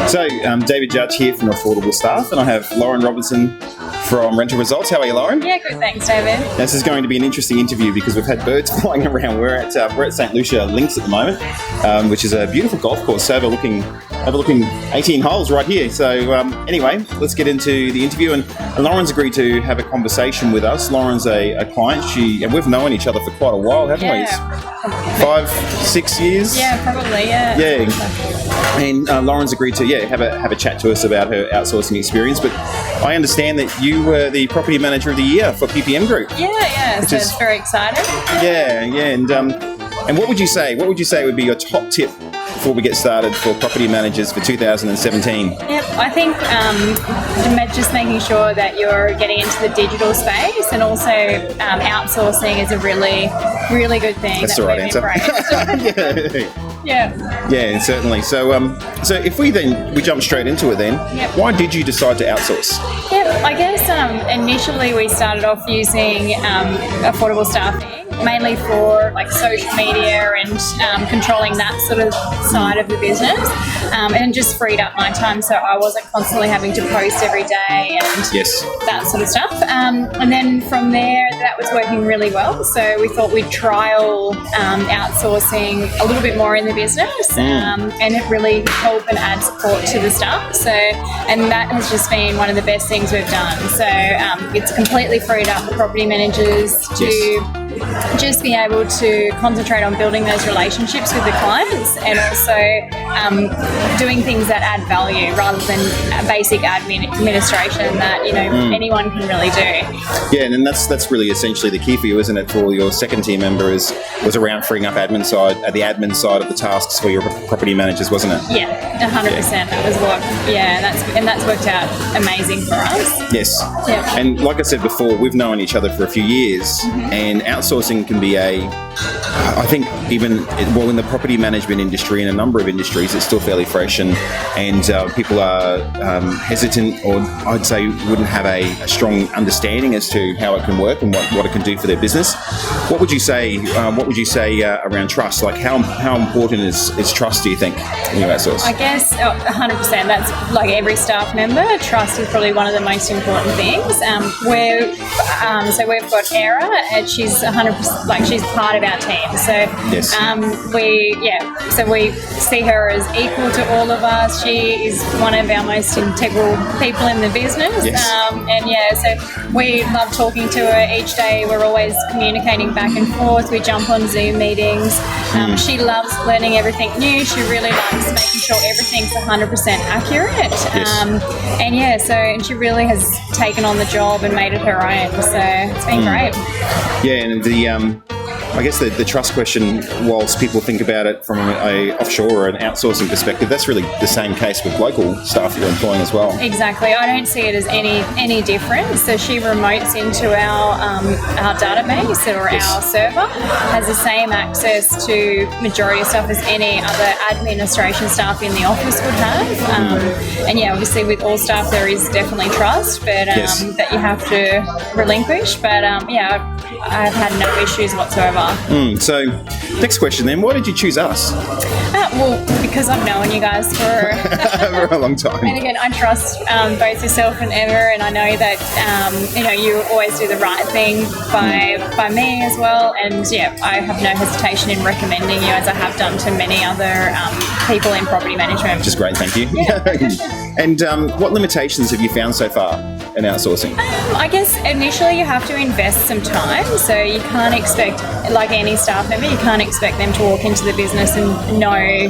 So, David Judge here from Affordable Staff, and I have Lauren Robertson from Rental Results. How are you, Lauren? Yeah, good, thanks, David. This is going to be an interesting interview because we've had birds flying around. We're at St. Lucia Links at the moment, which is a beautiful golf course. So overlooking 18 holes right here. So anyway, let's get into the interview. And Lauren's agreed to have a conversation with us. Lauren's a client. And we've known each other for quite a while, haven't we? It's 5-6 years. Yeah, probably. Yeah. Yeah. And Lauren's agreed to have a chat to us about her outsourcing experience. But I understand that you were the Property Manager of the Year for PPM Group. Yeah. So it's very exciting. Yeah. And what would you say? What would you say would be your top tip before we get started for property managers for 2017? Yep, I think just making sure that you're getting into the digital space, and also outsourcing is a really, really good thing. That's the right answer. Yeah, certainly. So if we jump straight into it then, Why did you decide to outsource? I guess initially we started off using affordable staffing, mainly for like social media and controlling that sort of side of the business, and just freed up my time so I wasn't constantly having to post every day and that sort of stuff. And then from there, that was working really well. So we thought we'd trial outsourcing a little bit more in the business, and it really help and add support to the staff. So, and that has just been one of the best things we've done. So it's completely freed up the property managers to just be able to concentrate on building those relationships with the clients, and also doing things that add value rather than basic administration that anyone can really do. Yeah, and that's really essentially the key for you, isn't it? For your second team member was around freeing up the admin side of the tasks for your property managers, wasn't it? Yeah, 100%. That was that's worked out amazing for us. Yes. Yeah. And like I said before, we've known each other for a few years, and outsourcing can be I think even in the property management industry and a number of industries, it's still fairly fresh, and people are hesitant, or I'd say wouldn't have a strong understanding as to how it can work and what it can do for their business. What would you say? Around trust? Like how important is trust, do you think, when you outsource? I guess 100%. That's like every staff member. Trust is probably one of the most important things. So we've got Era, and she's 100%. She's part of our team. So we see her as equal to all of us. She is one of our most integral people in the business. So we love talking to her each day. We're always communicating back and forth. We jump on Zoom meetings. She loves learning everything new. She really likes making sure everything's 100% accurate. And she really has taken on the job and made it her own. So it's been great. Yeah, and I guess the trust question, whilst people think about it from an offshore or an outsourcing perspective, that's really the same case with local staff you're employing as well. Exactly. I don't see it as any different. So she remotes into our database, or our server, has the same access to majority of stuff as any other administration staff in the office would have. Obviously with all staff there is definitely trust, but that you have to relinquish. But I've had no issues whatsoever. So, next question then, why did you choose us? Because I've known you guys for a long time. And again, I trust both yourself and Emma, and I know that you always do the right thing by me as well. And I have no hesitation in recommending you, as I have done to many other people in property management. Which is great, thank you. Yeah. And what limitations have you found so far in outsourcing? I guess initially you have to invest some time, so you can't expect, like any staff member, you can't expect them to walk into the business and know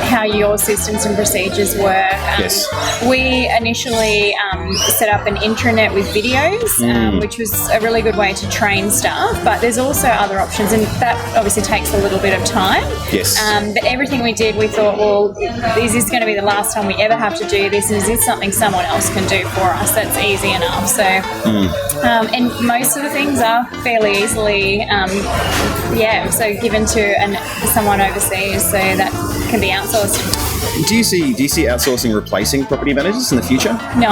how your systems and procedures work. We initially set up an intranet with videos, which was a really good way to train staff, but there's also other options, and that obviously takes a little bit of time. But everything we did, we thought, well, is this going to be the last time we ever have to do this, and is this something someone else can do for us that's easy enough? So and most of the things are fairly easily given to someone overseas, so that can be outsourced. Do you see outsourcing replacing property managers in the future? No.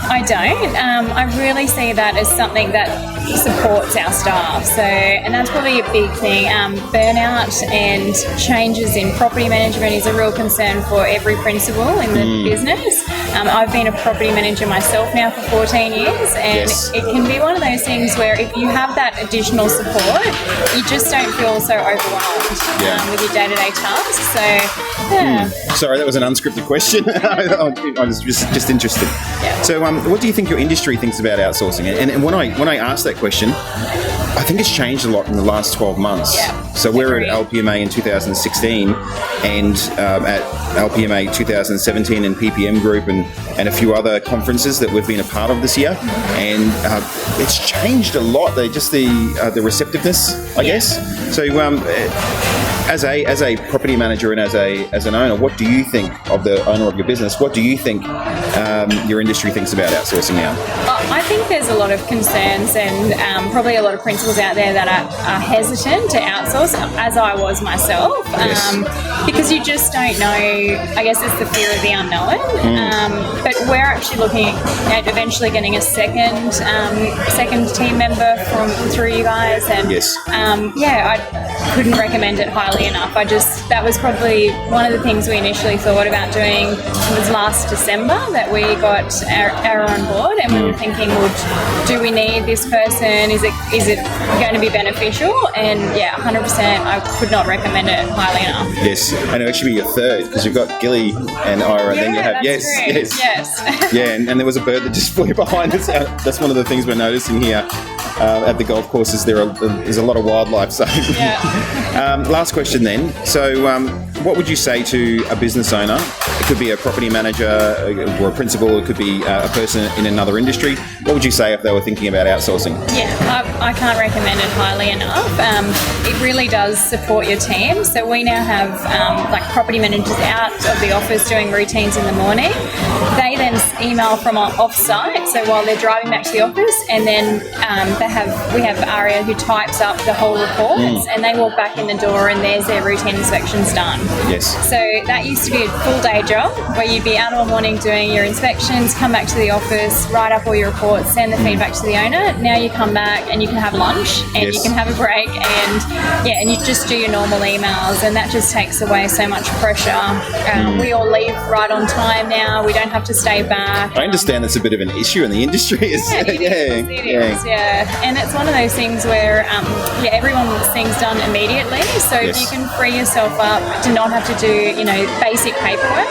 I don't. I really see that as something that supports our staff. So, and that's probably a big thing. Burnout and changes in property management is a real concern for every principal in the business. I've been a property manager myself now for 14 years, and it can be one of those things where if you have that additional support, you just don't feel so overwhelmed with your day-to-day tasks. So, yeah. Sorry, that was an unscripted question. I was just interested. Yeah. So, what do you think your industry thinks about outsourcing? And when I asked that question, I think it's changed a lot in the last 12 months. Yeah. So we're at LPMA in 2016 and at LPMA 2017 and PPM Group and a few other conferences that we've been a part of this year. And it's changed a lot. The receptiveness, I guess. So as a property manager and as an owner, what do you think of the owner of your business? What do you think your industry thinks about outsourcing now? I think there's a lot of concerns and probably a lot of principals out there that are hesitant to outsource, as I was myself, because you just don't know. I guess it's the fear of the unknown. But we're actually looking at eventually getting a second team member through you guys, and I couldn't recommend it highly enough. That was probably one of the things we initially thought about doing. It was last December that we got our on board, and we were thinking, well, do we need this person? Is it going to be beneficial? And 100%, I could not recommend it highly enough. Yes, and it'll actually be your third because you've got Gilly and Ira, and then you have yes. Yeah, and there was a bird that just flew behind us. That's one of the things we're noticing here. At the golf courses, there's a lot of wildlife. So, last question then. So, what would you say to a business owner? It could be a property manager or a principal. It could be a person in another industry. What would you say if they were thinking about outsourcing? Yeah, I can't recommend it highly enough. It really does support your team. So we now have property managers out of the office doing routines in the morning. They then email from our off-site, so while they're driving back to the office, and then we have Aria who types up the whole reports, and they walk back in the door and there's their routine inspections done. Yes. So that used to be a full day job where you'd be out all morning doing your inspections, come back to the office, write up all your reports, send the feedback to the owner. Now you come back and you can have lunch and you can have a break and you just do your normal emails, and that just takes away so much pressure. We all leave right on time now. We don't have to stay back. I understand that's a bit of an issue in the industry. It is. And it's one of those things where everyone wants things done immediately. So if you can free yourself up to not have to do basic paperwork,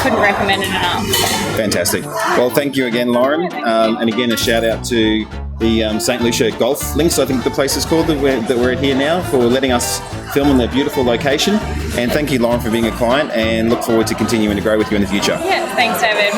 couldn't recommend it enough. Fantastic. Well, thank you again, Lauren. And again, a shout out to the St. Lucia Golf Links, I think the place is called, that we're at here now, for letting us film in their beautiful location. And thank you, Lauren, for being a client, and look forward to continuing to grow with you in the future. Yeah, thanks, David.